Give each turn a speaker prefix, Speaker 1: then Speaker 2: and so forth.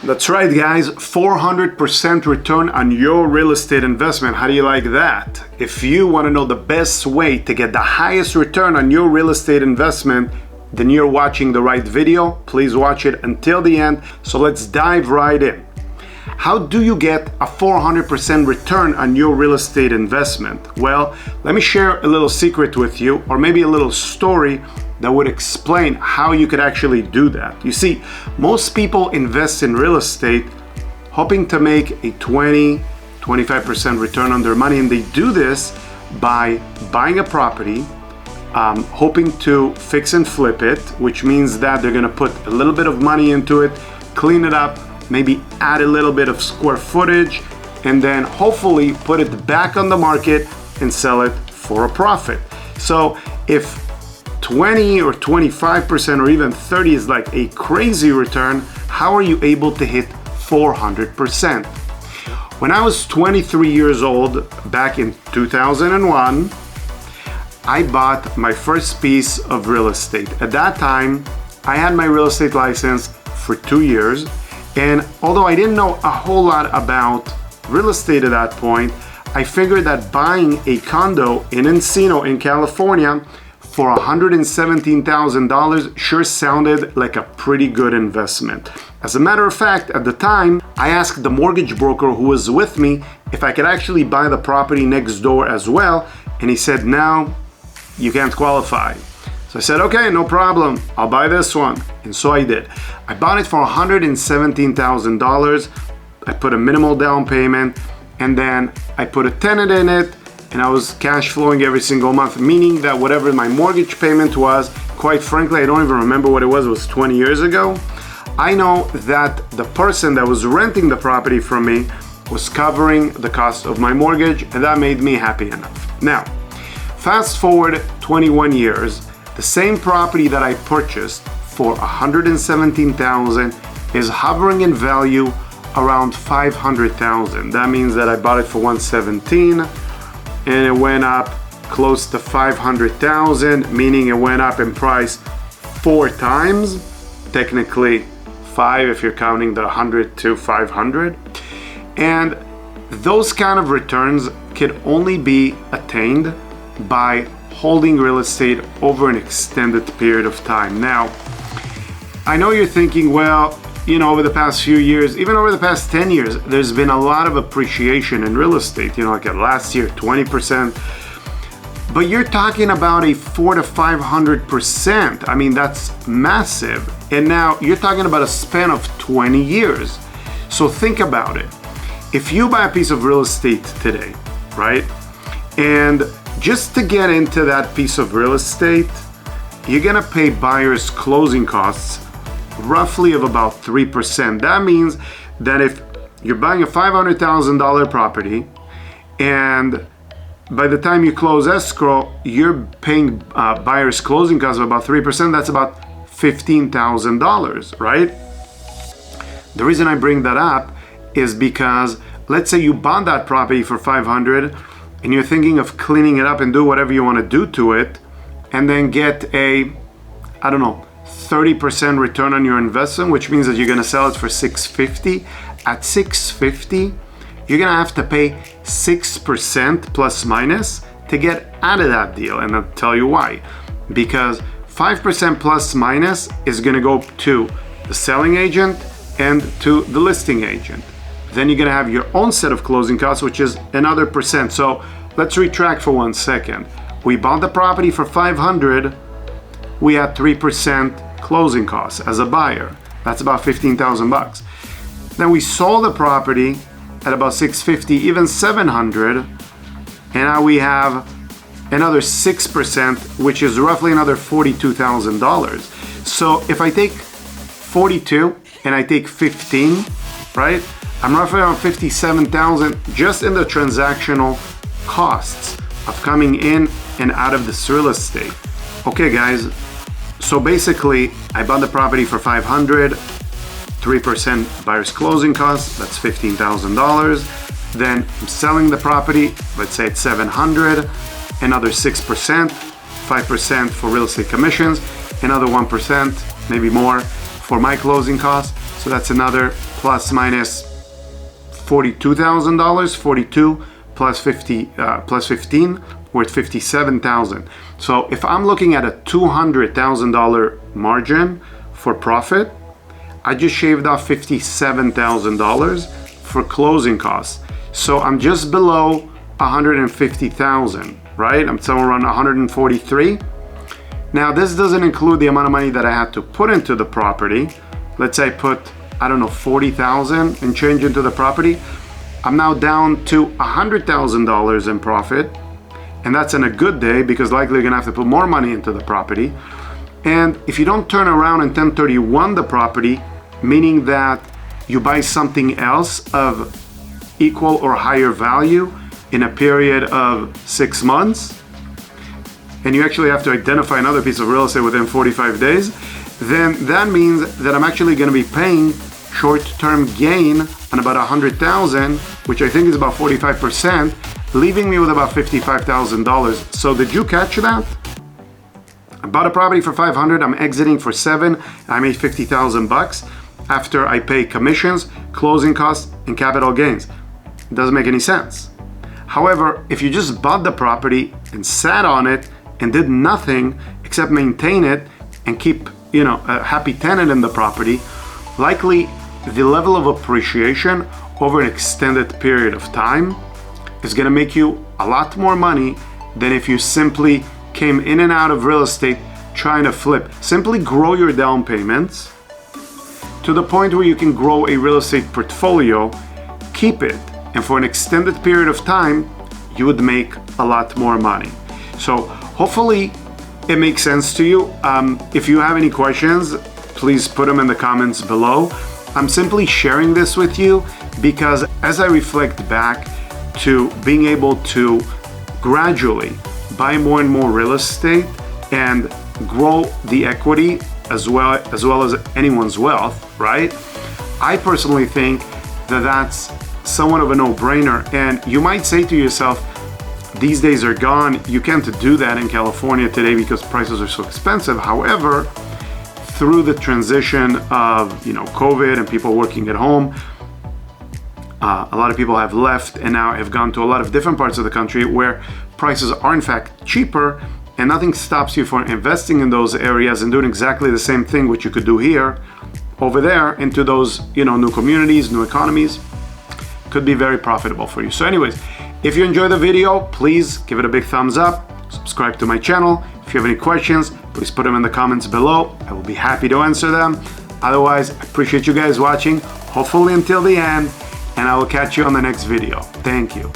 Speaker 1: That's right, guys, 400% return on your real estate investment. How do you like that? If you want to know the best way to get the highest return on your real estate investment, then you're watching the right video. Please watch it until the end. So let's dive right in. How do you get a 400% return on your real estate investment? Well, let me share a little secret with you, or maybe a little story that would explain how you could actually do that. You see, most people invest in real estate hoping to make a 20-25% return on their money, and they do this by buying a property, hoping to fix and flip it, which means that they're gonna put a little bit of money into it, clean it up, maybe add a little bit of square footage, and then hopefully put it back on the market and sell it for a profit. So if 20 or 25% or even 30 is like a crazy return, how are you able to hit 400%? When I was 23 years old, back in 2001, I bought my first piece of real estate. At that time, I had my real estate license for 2 years, and although I didn't know a whole lot about real estate at that point, I figured that buying a condo in Encino in California for $117,000 sure sounded like a pretty good investment. As a matter of fact, at the time, I asked the mortgage broker who was with me if I could actually buy the property next door as well, and he said, no, you can't qualify. So I said, okay, no problem, I'll buy this one. And so I did. I bought it for $117,000. I put a minimal down payment, and then I put a tenant in it, and I was cash flowing every single month, meaning that whatever my mortgage payment was, quite frankly, I don't even remember what it was 20 years ago. I know that the person that was renting the property from me was covering the cost of my mortgage, and that made me happy enough. Now, fast forward 21 years, the same property that I purchased for $117,000 is hovering in value around $500,000. That means that I bought it for $117,000 and it went up close to $500,000, meaning it went up in price 4 times, technically 5 if you're counting the 100 to 500. And those kind of returns can only be attained by holding real estate over an extended period of time. Now, I know you're thinking, well, you know, over the past few years, even over the past 10 years, there's been a lot of appreciation in real estate, you know, like last year, 20%. But you're talking about a 400 to 500%. I mean, that's massive. And now you're talking about a span of 20 years. So think about it. If you buy a piece of real estate today, right? And just to get into that piece of real estate, you're gonna pay buyers closing costs roughly of about 3%. That means that if you're buying a $500,000 property and by the time you close escrow, you're paying buyers closing costs of about 3%, that's about $15,000, right? The reason I bring that up is because let's say you bought that property for $500,000 and you're thinking of cleaning it up and do whatever you want to do to it, and then get a, I don't know, 30% return on your investment, which means that you're gonna sell it for $650,000. At $650,000, you're gonna have to pay 6% plus minus to get out of that deal, and I'll tell you why. Because 5% plus minus is gonna go to the selling agent and to the listing agent. Then you're gonna have your own set of closing costs, which is another percent. So let's retract for 1 second. We bought the property for $500,000, we had 3% closing costs as a buyer. That's about $15,000. Then we sold the property at about $650,000, even $700,000, and now we have another 6%, which is roughly another $42,000. So if I take 42 and I take 15, right? I'm roughly around $57,000 just in the transactional costs of coming in and out of this real estate. Okay, guys, so basically I bought the property for $500,000, 3% buyer's closing costs, that's $15,000. Then I'm selling the property, let's say it's $700,000, another 6%, 5% for real estate commissions, another 1%, maybe more, for my closing costs. So that's another plus minus $42,000, 42 plus 50 plus 15, we're at 57,000. So if I'm looking at a $200,000 margin for profit, I just shaved off $57,000 for closing costs. So I'm just below 150,000, right? I'm somewhere around 143. Now this doesn't include the amount of money that I had to put into the property. Let's say I put, I don't know, 40,000 and change into the property. I'm now down to $100,000 in profit. And that's in a good day because likely you're gonna have to put more money into the property. And if you don't turn around and 1031 the property, meaning that you buy something else of equal or higher value in a period of 6 months, and you actually have to identify another piece of real estate within 45 days, then that means that I'm actually going to be paying short-term gain on about 100,000, which I think is about 45%, leaving me with about $55,000. So did you catch that? I bought a property for 500, I'm exiting for 7, I made 50,000 bucks after I pay commissions, closing costs, and capital gains. It doesn't make any sense. However, if you just bought the property and sat on it and did nothing except maintain it and keep, a happy tenant in the property, likely the level of appreciation over an extended period of time is gonna make you a lot more money than if you simply came in and out of real estate trying to flip. Simply grow your down payments to the point where you can grow a real estate portfolio, keep it, and for an extended period of time, you would make a lot more money. So hopefully it makes sense to you. If you have any questions, please put them in the comments below. I'm simply sharing this with you because as I reflect back to being able to gradually buy more and more real estate and grow the equity as well as anyone's wealth, right? I personally think that that's somewhat of a no-brainer. And you might say to yourself, these days are gone. You can't do that in California today because prices are so expensive. However, through the transition of COVID and people working at home, a lot of people have left and now have gone to a lot of different parts of the country where prices are in fact cheaper, and nothing stops you from investing in those areas and doing exactly the same thing which you could do here over there into those new communities, new economies. Could be very profitable for you. So anyways, if you enjoyed the video, please give it a big thumbs up, subscribe to my channel. If you have any questions, please put them in the comments below. I will be happy to answer them. Otherwise, I appreciate you guys watching, hopefully until the end, and I will catch you on the next video. Thank you.